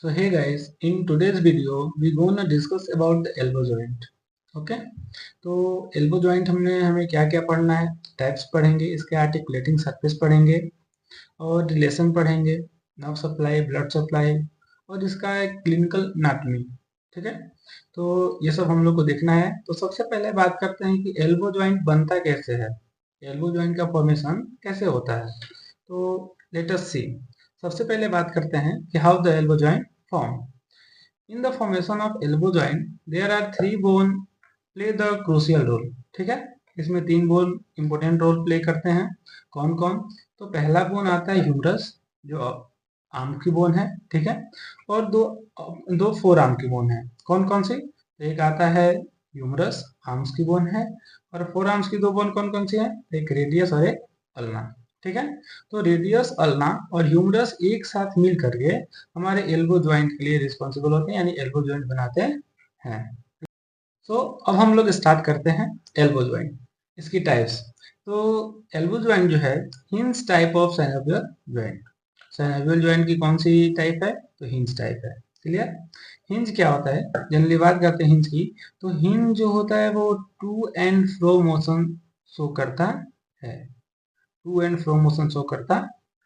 So hey guys, in today's video we gonna discuss about the elbow joint. Okay तो elbow joint हमें क्या क्या पढ़ना है, टाइप्स पढ़ेंगे, इसके आर्टिकुलेटिंग सरफेस पढ़ेंगे और रिलेशन पढ़ेंगे, नर्व सप्लाई, ब्लड सप्लाई और इसका एक क्लिनिकल एनाटॉमी। ठीक है, तो ये सब हम लोग को देखना है। तो सबसे पहले बात करते हैं कि एल्बो जॉइंट बनता कैसे है, एल्बो जॉइंट का फॉर्मेशन कैसे होता है। तो लेट अस सी। सबसे पहले बात करते हैं कि how the elbow joint form. In the formation of elbow joint, there are three bone play the crucial role। ठीक है, इसमें तीन बोन इंपोर्टेंट रोल प्ले करते हैं। कौन कौन? तो पहला बोन आता है ह्यूमरस, जो आर्म की बोन है। ठीक है, और दो दो फोर आर्म की बोन है। कौन कौन सी? तो एक आता है ह्यूमरस, आर्म्स की बोन है, और फोर आर्म्स की दो बोन कौन कौन सी है? एक रेडियस और एक अल्ना। ठीक है, तो रेडियस, अल्ना और ह्यूमरस एक साथ मिल करके हमारे एल्बो जॉइंट के लिए रिस्पॉन्सिबल होते हैं, यानी एल्बो जॉइंट बनाते हैं। तो अब हम लोग स्टार्ट करते हैं एल्बो जॉइंट, इसकी टाइप्स। तो एल्बो जॉइंट जो है hinge type of synovial joint. Synovial joint की कौन सी टाइप है? तो हिंज टाइप है। क्लियर? हिंज क्या होता है? जनरली बात करते हैं हिंज की, तो हिंज जो होता है वो to and fro motion show करता है, to and fro motion show करता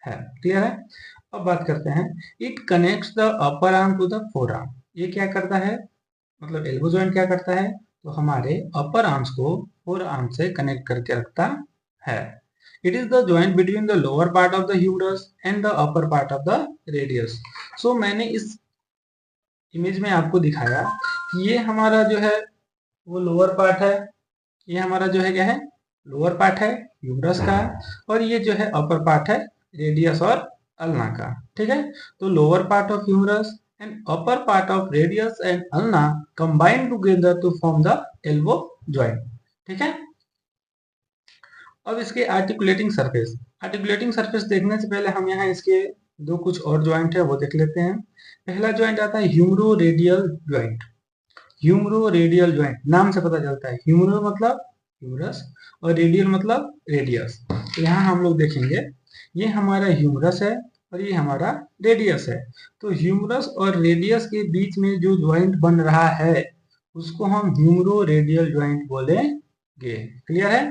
है। क्लियर है? अब बात करते हैं, it connects the upper arm to the forearm. ये क्या करता है, मतलब एल्बो जॉइंट क्या करता है? तो हमारे अपर आर्म्स को फोर आर्म से कनेक्ट करके रखता है। It is the joint between the lower part of the humerus and the upper part of the radius. So मैंने इस इमेज में आपको दिखाया कि ये हमारा जो है वो लोअर पार्ट है, ये हमारा जो है क्या है? लोअर पार्ट है ह्यूमरस का, और ये जो है अपर पार्ट है रेडियस और अल्ना का। ठीक है, तो lower part of humerus and upper part of radius and ulna combine together to form the elbow joint. ठीक है, अब इसके आर्टिकुलेटिंग सरफेस। आर्टिकुलेटिंग सरफेस देखने से पहले हम यहाँ इसके दो कुछ और जॉइंट है वो देख लेते हैं। पहला जॉइंट आता है ह्यूमरो रेडियल जॉइंट। ह्यूमरो रेडियल जॉइंट नाम से पता चलता है, ह्यूमरो मतलब ह्यूमरस और रेडियल मतलब रेडियस। तो यहाँ हम लोग देखेंगे ये हमारा ह्यूमरस है और ये हमारा रेडियस है। तो ह्यूमरस और रेडियस के बीच में जो ज्वाइंट बन रहा है उसको हम ह्यूमरो रेडियल ज्वाइंट बोलेंगे। क्लियर है?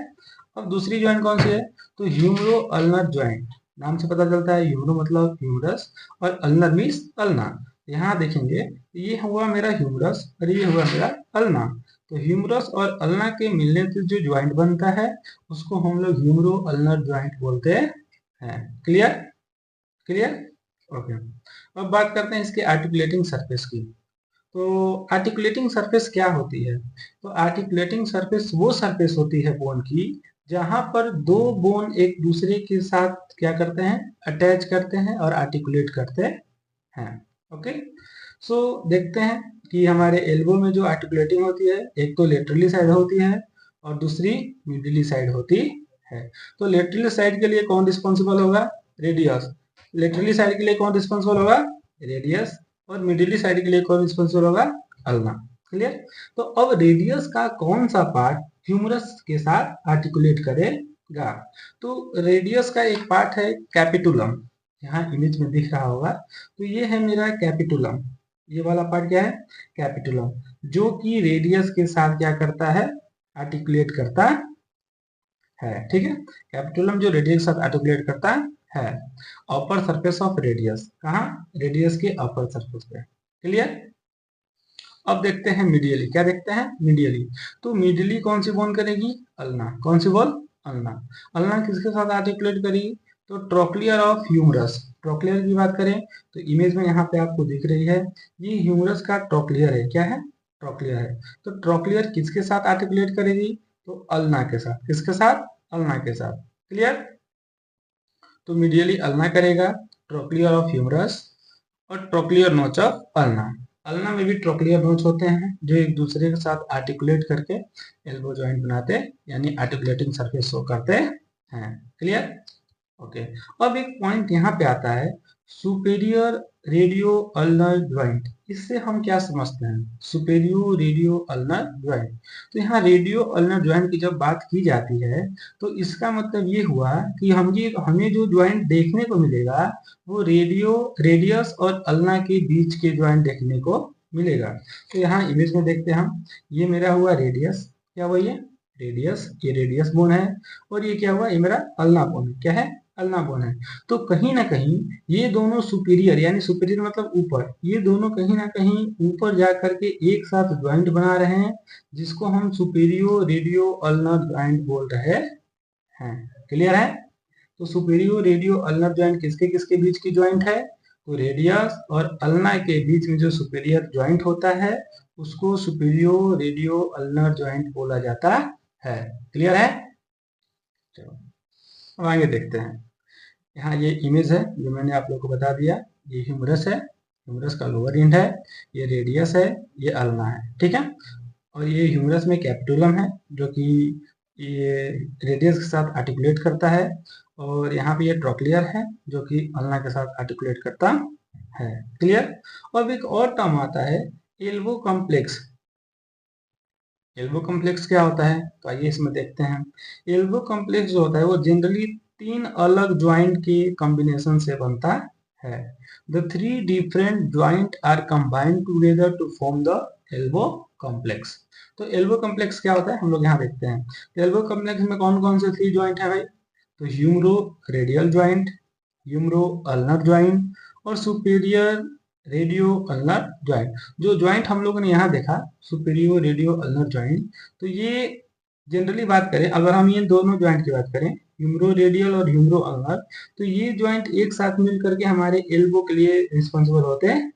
अब दूसरी ज्वाइंट कौन सी है? तो ह्यूमरो अल्नर ज्वाइंट। नाम से पता चलता है ह्यूमरो मतलब ह्यूमरस और अल्नर मीन्स अल्ना। यहाँ देखेंगे ये हुआ मेरा ह्यूमरस और ये हुआ मेरा अल्ना। तो ह्यूमरस और अल्ना के मिलने से जो ज्वाइंट बनता है उसको हम लोग ह्यूमरो अल्नर ज्वाइंट बोलते हैं। क्लियर? क्लियर? ओके। अब बात करते हैं इसके आर्टिकुलेटिंग सरफेस की। तो आर्टिकुलेटिंग सरफेस क्या होती है? तो आर्टिकुलेटिंग सरफेस वो सरफेस होती है बोन की जहां पर दो बोन एक दूसरे के साथ क्या करते हैं? अटैच करते हैं और आर्टिकुलेट करते हैं। ओके, सो देखते हैं कि हमारे एल्बो में जो आर्टिकुलेटिंग होती है एक तो लेटरली साइड होती है और दूसरी मिडिली साइड होती है। तो लेटरली साइड के लिए कौन रिस्पॉन्सिबल होगा? रेडियस। लेटरली साइड के लिए कौन रिस्पॉन्सिबल होगा? रेडियस। और मिडिली साइड के लिए कौन रिस्पॉन्सिबल होगा? अल्ना। क्लियर? तो अब रेडियस का कौन सा पार्ट ह्यूमरस के साथ आर्टिकुलेट करेगा? तो रेडियस का एक पार्ट है कैपिटुलम, यहाँ इमेज में दिख रहा होगा। तो ये है मेरा कैपिटुलम, ये वाला पार्ट क्या है? कैपिटुलम, जो कि रेडियस के साथ क्या करता है? आर्टिकुलेट करता है। ठीक है, कैपिटुलम जो रेडियस के साथ आर्टिकुलेट करता है। अपर सरफेस ऑफ रेडियस, कहाँ? रेडियस के अपर सरफेस पे। क्लियर? अब देखते हैं मीडियली, क्या देखते हैं? मीडियली। तो मीडियली कौन सी बोन करेगी? अल्ना। कौन सी बोन? अल्ना। अल्ना किसके साथ आर्टिकुलेट करेगी? तो ट्रोक्लियर ऑफ ह्यूमरस। ट्रोक्लियर की बात करें तो इमेज में यहाँ पे आपको दिख रही है, ये ह्यूमरस का ट्रोक्लियर है। क्या है? ट्रोक्लियर है। तो ट्रोक्लियर किसके साथ आर्टिकुलेट करेगी? तो अल्ना के साथ। किसके साथ? अल्ना के साथ। क्लियर? तो मीडियली अल्ना करेगा, ट्रोक्लियर ऑफ ह्यूमरस और ट्रोक्लियर नोच ऑफ अल्ना। अल्ना में भी ट्रोक्लियर नोच होते हैं जो एक दूसरे के साथ आर्टिकुलेट करके एल्बो जॉइंट बनाते हैं, यानी आर्टिकुलेटिंग सरफेस शो करते हैं। क्लियर? ओके। अब एक पॉइंट यहाँ पे आता है, सुपेरियर रेडियो अल्नर ज्वाइंट, इससे हम क्या समझते हैं? सुपेरियो रेडियो अल्नर ज्वाइंट, तो यहाँ रेडियो अल्नर ज्वाइंट की जब बात की जाती है तो इसका मतलब ये हुआ कि हमें जो ज्वाइंट देखने को मिलेगा वो रेडियस और अल्ना के बीच के ज्वाइंट देखने को मिलेगा। तो यहाँ इमेज में देखते हैं हम, ये मेरा हुआ रेडियस, क्या हुआ ये रेडियस बोन है, और ये क्या हुआ, ये मेरा अल्ना बोन है। क्या है? अल्ना बोन है। तो कहीं ना कहीं ये दोनों सुपीरियर, यानी सुपीरियर मतलब ऊपर, ये दोनों कहीं ना कहीं ऊपर जा करके एक साथ ज्वाइंट बना रहे हैं, जिसको हम सुपीरियो रेडियो अल्नर ज्वाइंट बोल रहे हैं। क्लियर है? तो सुपीरियो रेडियो अल्नर ज्वाइंट किसके किसके बीच की ज्वाइंट है? तो रेडियस और अल्ना के बीच में जो सुपीरियर ज्वाइंट होता है उसको सुपीरियो रेडियो अल्नर ज्वाइंट बोला जाता है। क्लियर है? चलो अब आगे देखते हैं। यहाँ ये इमेज है जो मैंने आप लोग को बता दिया, ये ह्यूमरस है, ह्यूमरस का लोअर एंड है, ये रेडियस है, ये अल्ना है। ठीक है? और ये ह्यूमरस में कैपिटुलम है जो कि ये रेडियस के साथ आर्टिकुलेट करता है, और यहाँ पे ये ट्रोक्लियर है जो कि अल्ना के साथ आर्टिकुलेट करता है। क्लियर? और एक और टर्म आता है एल्बो कॉम्प्लेक्स। एल्बो कॉम्प्लेक्स क्या होता है? तो आइए इसमें देखते हैं। एल्बो कॉम्प्लेक्स जो होता है वो जनरली 3 अलग ज्वाइंट के कॉम्बिनेशन से बनता है। The 3 different joint are combined together to form the elbow complex. तो एल्बो कॉम्प्लेक्स क्या होता है हम लोग यहाँ देखते हैं। तो एल्बो कॉम्प्लेक्स में कौन कौन से 3 ज्वाइंट है भाई? तो ह्यूमरो रेडियल ज्वाइंट, ह्यूमरो अल्नर ज्वाइंट, और सुपीरियर रेडियो अल्नर ज्वाइंट। जो ज्वाइंट हम लोगों ने यहाँ देखा सुपीरियो रेडियो अल्नर ज्वाइंट, तो ये जनरली बात करें, अगर हम ये दोनों ज्वाइंट की बात करें, ह्यूमरो रेडियल और ह्यूमरो अल्नर, तो ये ज्वाइंट एक साथ मिल करके हमारे एल्बो के लिए रिस्पॉन्सिबल होते हैं।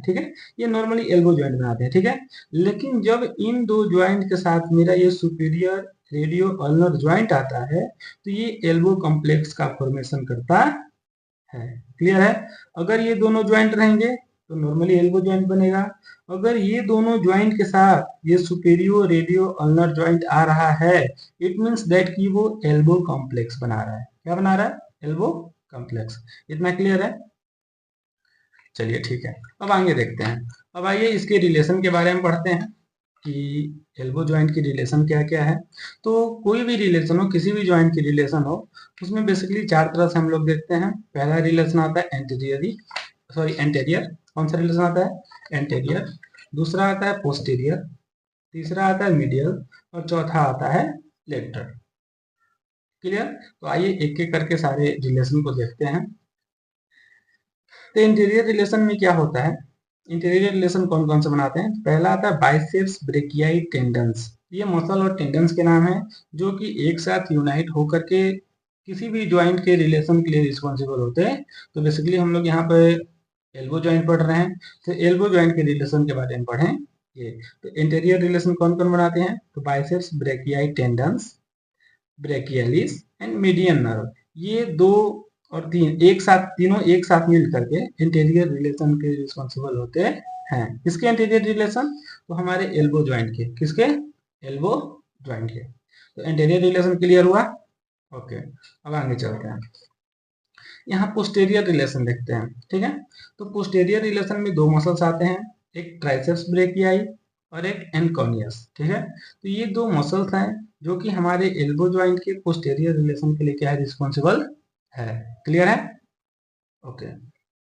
ठीक है? ये नॉर्मली एल्बो ज्वाइंट बनाते हैं। ठीक है? लेकिन जब इन दो ज्वाइंट के साथ मेरा ये सुपीरियर रेडियो अल्नर ज्वाइंट आता है तो ये एल्बो कॉम्प्लेक्स का फॉर्मेशन करता है। क्लियर है? अगर ये दोनों ज्वाइंट रहेंगे तो नॉर्मली एल्बो ज्वाइंट बनेगा। अगर ये दोनों ज्वाइंट के साथ ये सुपेरियो रेडियो अल्नर ज्वाइंट आ रहा है, इट मींस दैट कि वो एल्बो कॉम्प्लेक्स बना रहा है। क्या बना रहा है? Elbow complex. इतना क्लियर है? चलिए ठीक है, अब आगे देखते हैं। अब आइए इसके रिलेशन के बारे में पढ़ते हैं कि एल्बो ज्वाइंट की रिलेशन क्या क्या है। तो कोई भी रिलेशन हो, किसी भी ज्वाइंट की रिलेशन हो, उसमें बेसिकली 4 तरह से हम लोग देखते हैं। पहला रिलेशन आता है एंटेरियर। कौन सा रिलेशन आता है? एंटेरियर। दूसरा आता है पोस्टीरियर, तीसरा आता है मीडियल, और चौथा आता है लेटरल। क्लियर? तो आइए एक एक करके सारे रिलेशन को देखते हैं। तो इंटीरियर रिलेशन में क्या होता है? इंटीरियर रिलेशन कौन कौन से बनाते हैं? पहला आता है बाइसेप्स ब्रेकियाई टेंडन्स। ये मसल और टेंडन्स के नाम है जो कि एक साथ यूनाइट होकर के किसी भी ज्वाइंट के रिलेशन के लिए रिस्पॉन्सिबल होते हैं। तो बेसिकली हम लोग यहाँ पे एल्बो ज्वाइंट पढ़ रहे हैं, तो एल्बो ज्वाइंट के रिलेशन के बारे में पढ़ें। ये तो इंटीरियर रिलेशन कौन कौन बनाते हैं? तो biceps brachii tendons, brachialis and median nerve. ये दो और तीन एक साथ, तीनों एक साथ मिल करके इंटीरियर रिलेशन के रिस्पॉन्सिबल होते हैं। किसके इंटीरियर रिलेशन? तो हमारे एल्बो ज्वाइंट के। किसके? एल्बो ज्वाइंट के। तो इंटीरियर रिलेशन क्लियर हुआ? ओके, अब आगे चलते हैं। यहाँ पोस्टेरियर रिलेशन देखते हैं। ठीक है? तो पोस्टेरियर रिलेशन में 2 मसल्स आते हैं, एक ट्राइसेप्स ब्रेकियाई और एक एनकोनियस। ठीक है? तो ये 2 मसल्स हैं जो कि हमारे एल्बो ज्वाइंट के पोस्टेरियर रिलेशन के लिए क्या है? रिस्पॉन्सिबल है। क्लियर है? ओके,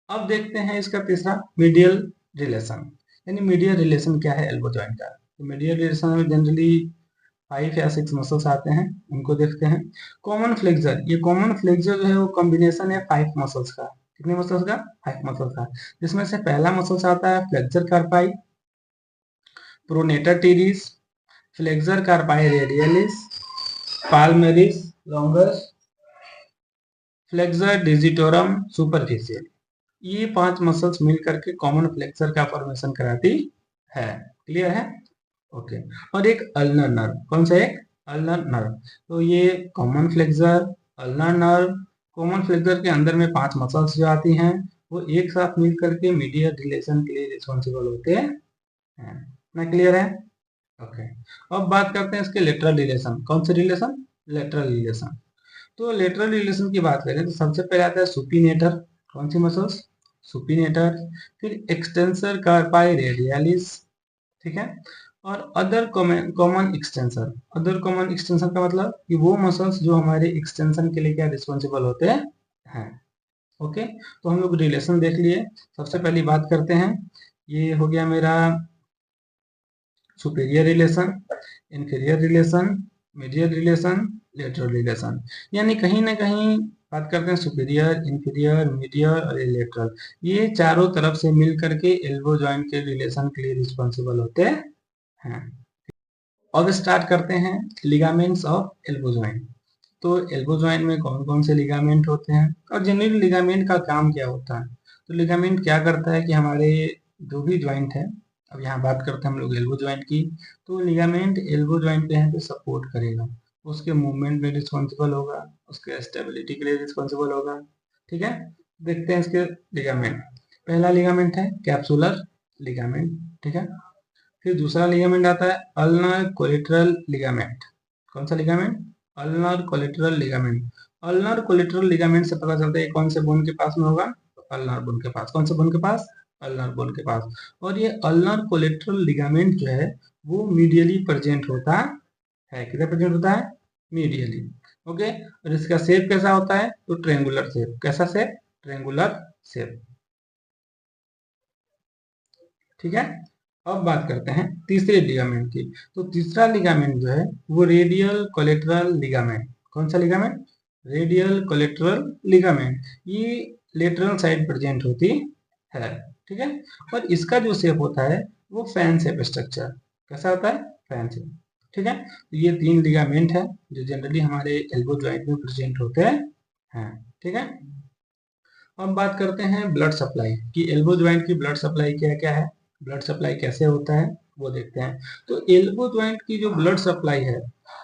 अब देखते हैं इसका तीसरा मीडियल रिलेशन। यानी मीडियल रिलेशन क्या है एल्बो ज्वाइंट का? तो मीडियल रिलेशन में जनरली 5 या 6 मसल्स आते हैं, उनको देखते हैं। कॉमन फ्लेक्सर, ये कॉमन फ्लेक्सर जो है वो कॉम्बिनेशन है 5 मसल्स का। कितने मसल्स का? 5 मसल्स का। जिसमें से पहला मसल्स आता है flexor carpi, pronator teres, flexor carpi radialis, palmaris longus, flexor digitorum superficial. ये 5 मसल्स मिल करके कॉमन फ्लेक्सर का फॉर्मेशन कराती है। क्लियर है? ओके, और एक अल्नर नर्व। कौन सा? एक अल्नर नर्व। तो ये common flexor, ulnar nerve, common flexor के अंदर में 5 मसल्स जो आती हैं वो एक साथ मिल करके मीडियल रिलेशन के लिए रिस्पॉन्सिबल होते हैं। ना क्लियर है? ओके, अब बात करते हैं इसके लेटरल रिलेशन। कौन से रिलेशन? Lateral relation. तो लेटरल रिलेशन की बात करें तो सबसे पहले आता है सुपिनेटर। कौन सी मसल्स? सुपिनेटर, फिर एक्सटेंसर कार्पाई रेडियलिस, ठीक है, और other common extensor. Other common extensor का मतलब कि वो मसल्स जो हमारे एक्सटेंशन के लिए क्या रिस्पॉन्सिबल होते हैं। ओके, तो हम लोग रिलेशन देख लिए। सबसे पहली बात करते हैं, ये हो गया मेरा superior relation, inferior relation, medial relation, lateral relation. यानी कहीं ना कहीं बात करते हैं सुपीरियर, इंफीरियर, मीडियल और लेटरल, ये चारों तरफ से मिल करके एल्बो जॉइंट के रिलेशन के लिए रिस्पॉन्सिबल होते हैं। अब स्टार्ट करते हैं लिगामेंट्स ऑफ एल्बो जॉइंट। तो एल्बो जॉइंट में कौन कौन से लिगामेंट होते हैं और जनरली लिगामेंट का काम क्या होता है? तो लिगामेंट क्या करता है कि हमारे जो भी जॉइंट है, अब यहाँ बात करते हैं हम लोग एल्बो जॉइंट की, तो लिगामेंट एल्बो जॉइंट पे यहाँ पे सपोर्ट करेगा, उसके मूवमेंट में रिस्पॉन्सिबल होगा, उसके स्टेबिलिटी के लिए रिस्पॉन्सिबल होगा। ठीक है, देखते हैं इसके लिगामेंट। पहला लिगामेंट है कैप्सुलर लिगामेंट, ठीक है। फिर दूसरा लिगामेंट आता है अल्नर कोलेटरल लिगामेंट। कौन सा ligament? Ulnar collateral ligament. Ulnar collateral ligament से पता चलता है कौन से बोन के पास में होगा, तो अल्नर बोन के पास। कौन से बोन के पास? अल्नर बोन के पास। और ये अल्नर कोलेटरल लिगामेंट जो है वो मीडियली प्रेजेंट होता है। किधर प्रेजेंट होता है? मीडियली। ओके, और इसका शेप कैसा होता है? तो ट्रेंगुलर शेप। कैसा शेप? Triangular shape. ठीक है, अब बात करते हैं तीसरे लिगामेंट की। तो तीसरा लिगामेंट जो है वो रेडियल कोलेटरल लिगामेंट। कौन सा लिगामेंट? Radial collateral ligament. ये लेटरल साइड प्रेजेंट होती है। ठीक है, और इसका जो शेप होता है वो फैन शेप स्ट्रक्चर। कैसा होता है? Fan shape. ठीक है, तो ये तीन लिगामेंट है जो जनरली हमारे एल्बो जॉइंट में प्रेजेंट होते हैं। ठीक है, अब बात करते हैं ब्लड सप्लाई कि एल्बो ज्वाइंट की ब्लड सप्लाई क्या क्या है, ब्लड सप्लाई कैसे होता है वो देखते हैं। तो एल्बो ज्वाइंट की जो ब्लड सप्लाई है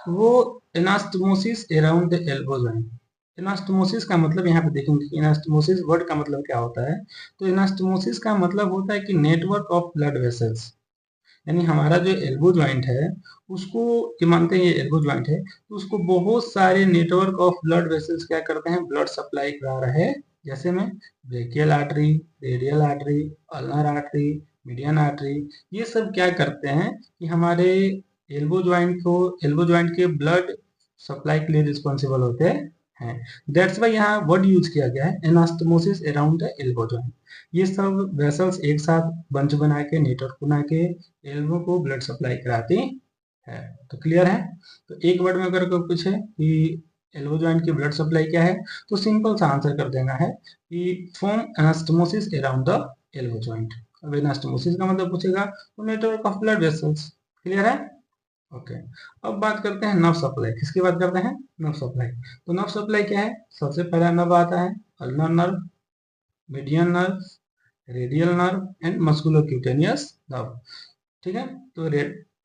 वो anastomosis around the elbow joint. Anastomosis का मतलब यहाँ पे देखेंगे कि एनास्टमोसिस वर्ड का मतलब क्या होता है। तो एनास्टमोसिस का मतलब होता है कि नेटवर्क ऑफ ब्लड वेसल्स। यानी हमारा जो एल्बो ज्वाइंट है उसको, ये मानते हैं ये एल्बो ज्वाइंट है, तो उसको बहुत सारे नेटवर्क ऑफ ब्लड वेसल्स क्या करते हैं? ब्लड सप्लाई करा रहे हैं। जैसे में brachial artery, radial artery, ulnar artery, median artery, ये सब क्या करते हैं कि हमारे एल्बो ज्वाइंट को, एल्बो ज्वाइंट के ब्लड सप्लाई के लिए रिस्पॉन्सिबल होते हैं। दैट्स वाई यहाँ वर्ड यूज किया गया है anastomosis around the elbow joint. ये सब वेसल्स एक साथ बंच बना के, नेटवर्क बना के एल्बो को ब्लड सप्लाई कराती है। तो क्लियर है? तो एक वर्ड में अगर कोई पूछे कि एल्बो जॉइंट की ब्लड सप्लाई क्या है, तो सिंपल सा आंसर कर देना है कि form anastomosis around the elbow joint. अब एनास्टमोसिस का मतलब पूछेगा तो network of blood vessels. Clear है? ओके, अब बात करते हैं नर्व सप्लाई। किसकी बात करते हैं? Nerve supply. तो नर्व सप्लाई क्या है? सबसे पहला नर्व आता है ulnar nerve, median nerve, radial nerve and musculocutaneous nerve. ठीक है, तो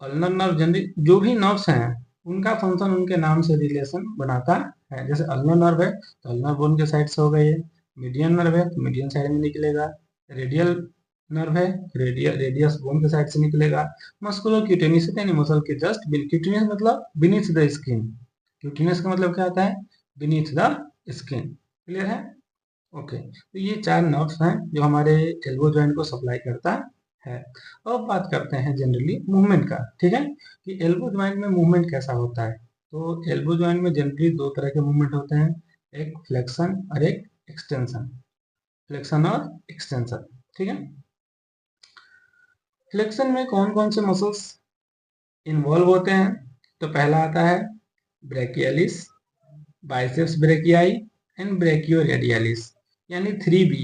अल्नर नर्व जनरली जो भी नर्व्स हैं उनका फंक्शन उनके नाम से रिलेशन बनाता है। जैसे अल्नर नर्व है तो अल्नर बोन के साइड से हो गई है, मीडियन नर्व है तो मीडियन साइड में निकलेगा, रेडियल नर्व है रेडियस बोन के साइड से निकलेगा, मस्कुलर क्यूटेनियस यानी मसल के जस्ट क्यूटेनियस मतलब बीनीथ द स्किन। क्यूटेनियस का मतलब क्या होता है? Beneath the skin. क्लियर है? ओके, तो ये चार नर्व्स हैं जो हमारे एल्बो जॉइंट को सप्लाई करता है। अब बात करते हैं जनरली मूवमेंट का। ठीक है, कि एल्बो जॉइंट में मूवमेंट कैसा होता है। तो एल्बो जॉइंट में जनरली दो तरह के मूवमेंट होते हैं, एक फ्लेक्शन और एक एक्सटेंशन। फ्लेक्शन और एक्सटेंशन। ठीक है, फ्लेक्शन में कौन कौन से मसल्स इन्वॉल्व होते हैं? तो पहला आता है brachialis, biceps brachii and brachioradialis, यानी 3B।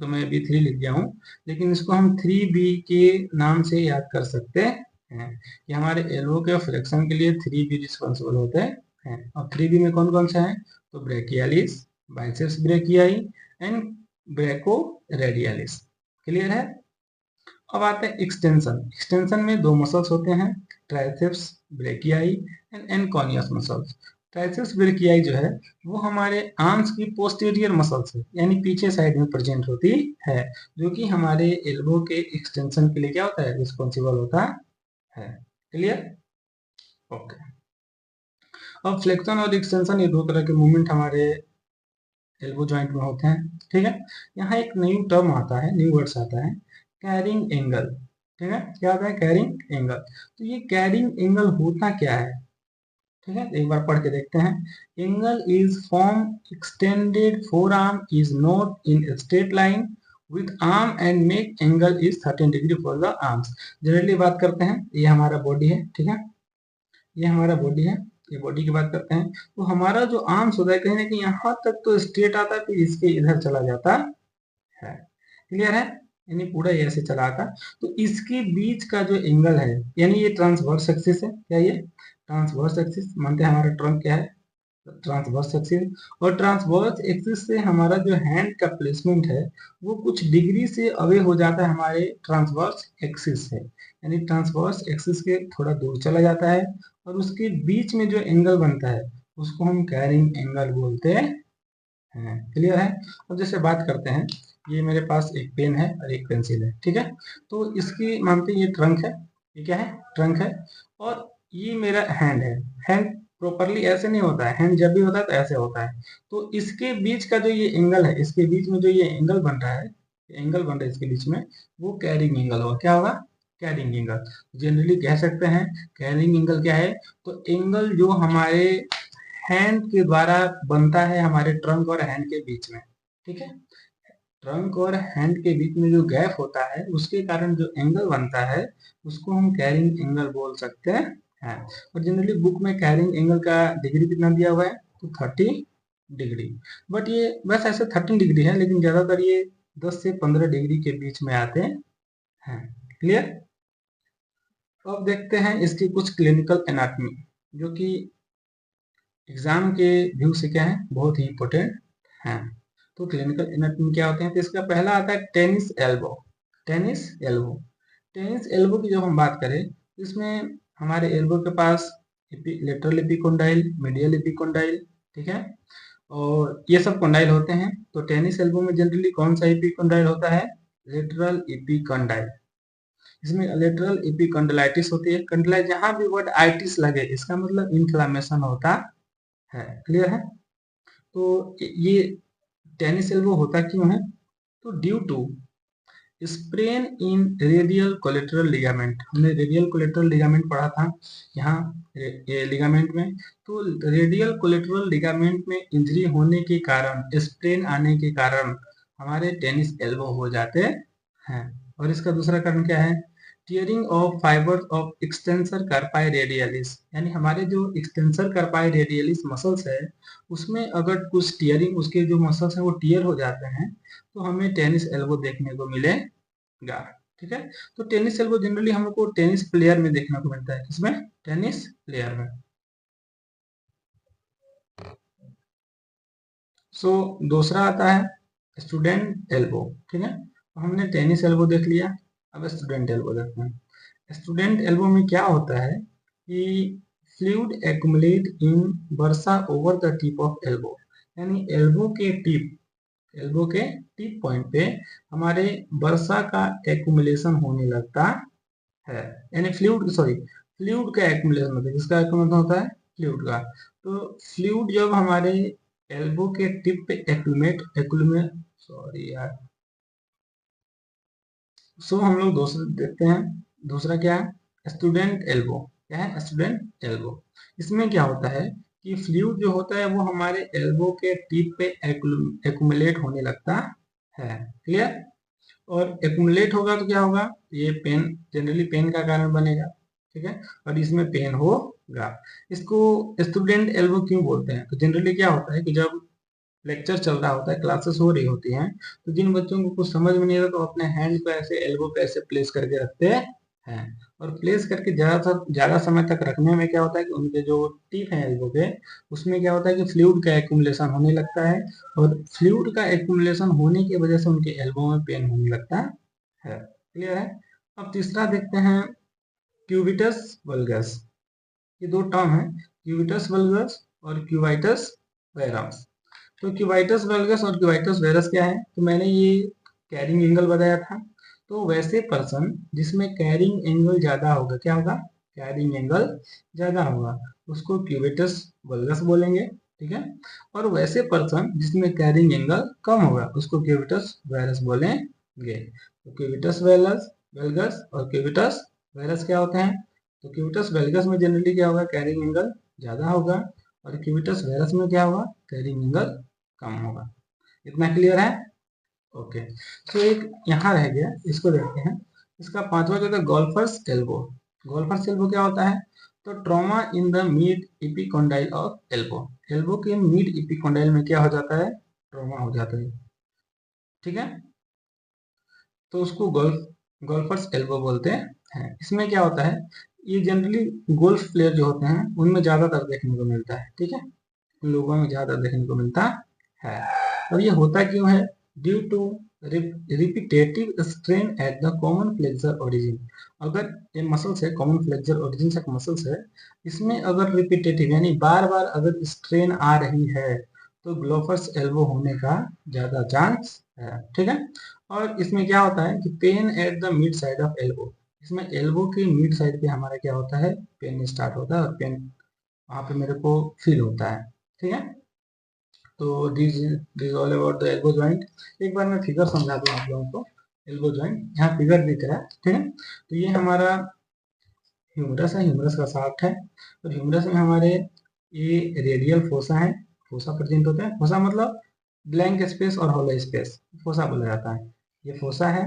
तो मैं अभी 3 लिख गया हूँ, लेकिन इसको हम 3B के नाम से याद कर सकते हैं कि हमारे एल्बो के फ्लेक्शन के लिए 3B रिस्पॉन्सिबल होते हैं। और 3B में कौन कौन सा है? तो brachialis, biceps brachii and ब्रेको radialis. Clear है? अब आते हैं एक्सटेंशन। एक्सटेंशन में दो मसल्स होते हैं, triceps brachii and anconeus muscles. Triceps brachii जो है वो हमारे आर्म्स की पोस्टीरियर मसल्स है, यानी पीछे साइड में प्रेजेंट होती है, जो कि हमारे एल्बो के एक्सटेंशन के लिए क्या होता है? रिस्पॉन्सिबल होता है। क्लियर? ओके, अब फ्लेक्शन और एक्सटेंशन ये दो तरह के मूवमेंट हमारे एल्बो जॉइंट में होते हैं, ठीक है। यहाँ एक न्यू टर्म आता है, न्यू वर्ड्स आता है, कैरिंग एंगल, ठीक है। क्या होता है? Carrying angle. तो ये कैरिंग एंगल होता क्या है, ठीक है, एक बार पढ़ के देखते हैं। Angle is form extended four arm is not in straight line with arm and make angle is 13 degree for the arms. Generally बात करते हैं, ये हमारा बॉडी है, ठीक है, ये हमारा बॉडी है, ये बॉडी की बात करते हैं। तो हमारा जो आर्म्स होता है कहीं ना कहीं यहाँ तक तो स्ट्रेट आता है, फिर इसके इधर चला जाता है, क्लियर है, यानी पूरा ये ऐसे चला आता। तो इसके बीच का जो एंगल है, यानी ये ट्रांसवर्स एक्सिस है, क्या ये ट्रांसवर्स एक्सिस मानते हैं, हमारा ट्रंक क्या है, ट्रांसवर्स एक्सिस। और ट्रांसवर्स एक्सिस से हमारा जो हैंड का प्लेसमेंट है वो कुछ डिग्री से अवे हो जाता है हमारे ट्रांसवर्स एक्सिस से, यानी ट्रांसवर्स एक्सिस के थोड़ा दूर चला जाता है, और उसके बीच में जो एंगल बनता है उसको हम कैरिंग एंगल बोलते हैं, क्लियर है। अब जैसे बात करते हैं, ये मेरे पास एक पेन है और एक पेंसिल है, ठीक है। तो इसकी मानते हैं ये ट्रंक है, ये क्या है, ट्रंक है, और ये मेरा हैंड है। हैंड प्रॉपरली ऐसे नहीं होता है, हैंड जब भी होता है तो ऐसे होता है। तो इसके बीच का जो ये एंगल है, इसके बीच में जो ये एंगल बन रहा है, एंगल बन रहा है इसके बीच में, वो कैरिंग एंगल होगा। क्या होगा? Carrying angle. जनरली कह सकते हैं कैरिंग एंगल क्या है, तो एंगल जो हमारे हैंड के द्वारा बनता है हमारे ट्रंक और हैंड के बीच में, ठीक है। ट्रंक और हैंड के बीच में जो गैप होता है उसके कारण जो एंगल बनता है उसको हम कैरिंग एंगल बोल सकते हैं। और जनरली बुक में कैरिंग एंगल का डिग्री कितना दिया हुआ है, तो 30 डिग्री। बट ये बस ऐसे 13 डिग्री है, लेकिन ज्यादातर ये 10 से 15 डिग्री के बीच में आते हैं, क्लियर। तो अब देखते हैं इसकी कुछ क्लिनिकल एनाटॉमी, जो कि एग्जाम के व्यू से क्या है, बहुत ही इंपॉर्टेंट है। तो क्लिनिकल एनाटॉमी क्या होते हैं, तो इसका पहला आता है tennis elbow. Tennis elbow, tennis elbow की जब हम बात करें, इसमें हमारे एल्बो के पास लेटरल एपिकोंडाइल, मीडियल एपिकोंडाइल, ठीक है, और ये सब कोंडाइल होते हैं। तो टेनिस एल्बो में जनरली कौन सा एपिकोंडाइल होता है, लेटरल एपिकोंडाइल। इसमें लेटरल एपिकोंडाइलिटिस होती है। कंडलाइट, जहां भी वर्ड आइटिस लगे इसका मतलब इन्फ्लामेशन होता है, क्लियर है। तो ये टेनिस एल्बो होता क्यों है, तो due to sprain in radial collateral ligament. हमने रेडियल कोलेटरल लिगामेंट पढ़ा था यहाँ ये लिगामेंट में। तो रेडियल कोलेटरल लिगामेंट में इंजरी होने के कारण, स्प्रेन आने के कारण हमारे टेनिस एल्बो हो जाते हैं। और इसका दूसरा कारण क्या है, tearing of fibres of extensor कार्पाई radialis, यानी हमारे जो एक्सटेंसर कार्पाई रेडियलिस मसल्स है उसमें अगर कुछ टियरिंग, उसके जो मसल्स हैं वो टियर हो जाते हैं, तो हमें टेनिस एल्बो देखने को मिलेगा, ठीक है। तो टेनिस एल्बो जनरली हमको टेनिस प्लेयर में देखने को मिलता है, किसमें, टेनिस प्लेयर में। सो दूसरा आता है स्टूडेंट एल्बो, ठीक है। तो हमने टेनिस एल्बो देख लिया, अब स्टूडेंट एल्बो देखते हैं। स्टूडेंट एल्बो में क्या होता है कि fluid accumulate in versa over the tip of elbow, यानी एल्बो के टिप पॉइंट पे हमारे वर्षा का एक्युमुलेशन होने लगता है, यानी फ्लूइड का एक्युमुलेशन होता है। किसका एक्युमुलेशन होता है, फ्लूइड का। तो फ्लूइड जब हमारे एल्बो के टिप पे सॉरी यार, सो हम लोग दूसरा देखते हैं। दूसरा क्या है, स्टूडेंट एल्बो। क्या है, स्टूडेंट एल्बो। इसमें क्या होता है कि फ्लूइड जो होता है वो हमारे एल्बो के टिप पे एक्युमुलेट होने लगता है, क्लियर। और एक्युमुलेट होगा तो क्या होगा, ये पेन, जनरली पेन का कारण बनेगा, ठीक है, और इसमें पेन होगा। इसको स्टूडेंट एल्बो क्यों बोलते हैं, तो जनरली क्या होता है कि जब लेक्चर चल रहा होता है, क्लासेस हो रही होती हैं, तो जिन बच्चों को कुछ समझ में नहीं आता तो अपने हैंड को ऐसे एल्बो पे ऐसे प्लेस करके रखते हैं। और प्लेस करके ज्यादा समय तक रखने में क्या होता है कि उनके जो टिप है एल्बो के, उसमें क्या होता है कि फ्लूइड का एक्युमुलेशन होने लगता है, और फ्लूइड का एक्युमुलेशन होने की वजह से उनके एल्बो में पेन होने लगता है, क्लियर है। अब तीसरा देखते हैं, क्यूबिटस वल्गस। ये दो टर्म है, क्यूबिटस वल्गस और क्यूबाइटस वेरस। तो क्यूबाइटस वल्गस और क्यूबाइटस वेरस क्या है, तो मैंने ये कैरिंग एंगल बताया था। तो वैसे पर्सन जिसमें कैरिंग एंगल ज्यादा होगा, क्या होगा, कैरिंग एंगल ज्यादा होगा, उसको क्यूबिटस वल्गस बोलेंगे, ठीक है। और वैसे पर्सन जिसमें कैरिंग एंगल कम होगा उसको क्यूबिटस वेरस बोलेंगे। तो क्यूबिटस वेलगस और क्यूबिटस वेरस क्या होते हैं? तो क्यूबिटस वेलगस में जनरली क्या होगा, कैरिंग एंगल ज्यादा होगा, और क्यूबिटस वेरस में क्या होगा, कैरिंग एंगल कम होगा। इतना क्लियर है? ओके। तो एक यहाँ रह गया, इसको देखते हैं। इसका पांचवा जो था गोल्फर्स एल्बो। गोल्फर्स एल्बो क्या होता है? तो trauma in the mid epicondyle of elbow. Elbow के मिड इपिकोंडाइल में क्या हो जाता है? ट्रॉमा हो जाता है। ठीक है। तो उसको गोल्फर्स एल्बो बोलते हैं। इसमें क्या होता है, ये जनरली गोल्फ प्लेयर जो होते हैं उनमें ज्यादातर देखने को मिलता है। ठीक है, उन लोगों में ज्यादा देखने को मिलता है। और ये होता क्यों है? Due to repetitive strain at the common flexor origin. अगर ये मसल्स है, कॉमन फ्लेक्सर ओरिजिन से मसल्स है, इसमें अगर रिपीटेटिव यानी बार बार अगर स्ट्रेन आ रही है तो ग्लोफर्स एल्बो होने का ज्यादा चांस है। ठीक है। और इसमें क्या होता है कि pen at the mid side of elbow. इसमें एल्बो की मिड साइड पे हमारा क्या होता है, पेन स्टार्ट होता है, और पेन वहां पे मेरे को फील होता है। ठीक है। तो this this all about the elbow joint. एक बार मैं फिगर समझा दूं आप लोगों को। एल्बो जॉइंट यहाँ फिगर दिख रहा है, ठीक है। तो ये हमारा ह्यूमरस है, ह्यूमरस का शाफ्ट है। तो ह्यूमरस में हमारे ये रेडियल फोसा है, फोसा प्रेजेंट होता है। फोसा मतलब ब्लैंक स्पेस और हॉलो स्पेस, फोसा बोला जाता है। ये फोसा है।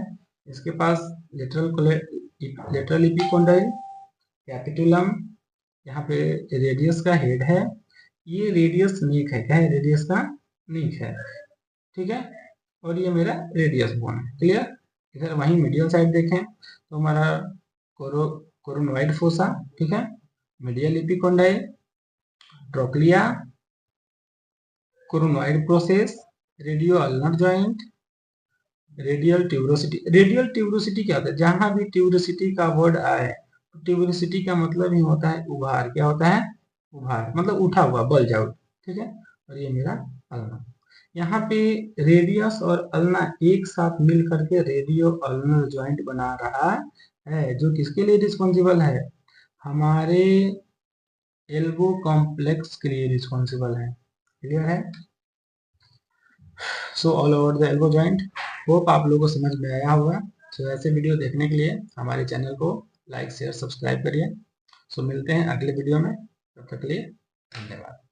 इसके पास लेटरल इपिकोंडाइल, कैपिटुलम, यहाँ पे रेडियस का हेड है। ये रेडियस नीक है, क्या है? रेडियस का नीक है। ठीक है। और ये मेरा रेडियस बोन है। क्लियर? इधर वहीं मीडियल साइड देखें तो हमारा कोरोनोइड फोसा, ठीक है, medial epicondyle, trochlea, coronoid process, radio ulnar joint, radial tuberosity. Radial tuberosity क्या होता है? जहां भी ट्यूबरोसिटी का वर्ड आए तो ट्यूबरोसिटी का मतलब ही होता है उभार। क्या होता है? उभार मतलब उठा हुआ, बल्ज आउट। ठीक है। और ये मेरा अल्ना। यहाँ पे रेडियस और अल्ना एक साथ मिल करके रेडियो अल्नर ज्वाइंट बना रहा है, जो किसके लिए रिस्पॉन्सिबल है? हमारे एल्बो कॉम्प्लेक्स के लिए रिस्पॉन्सिबल है। क्लियर है? So all over the elbow joint. Hope आप लोगों को समझ में आया होगा। सो ऐसे वीडियो देखने के लिए हमारे चैनल को लाइक शेयर सब्सक्राइब करिए। सो मिलते हैं अगले वीडियो में, तब तक के लिए धन्यवाद।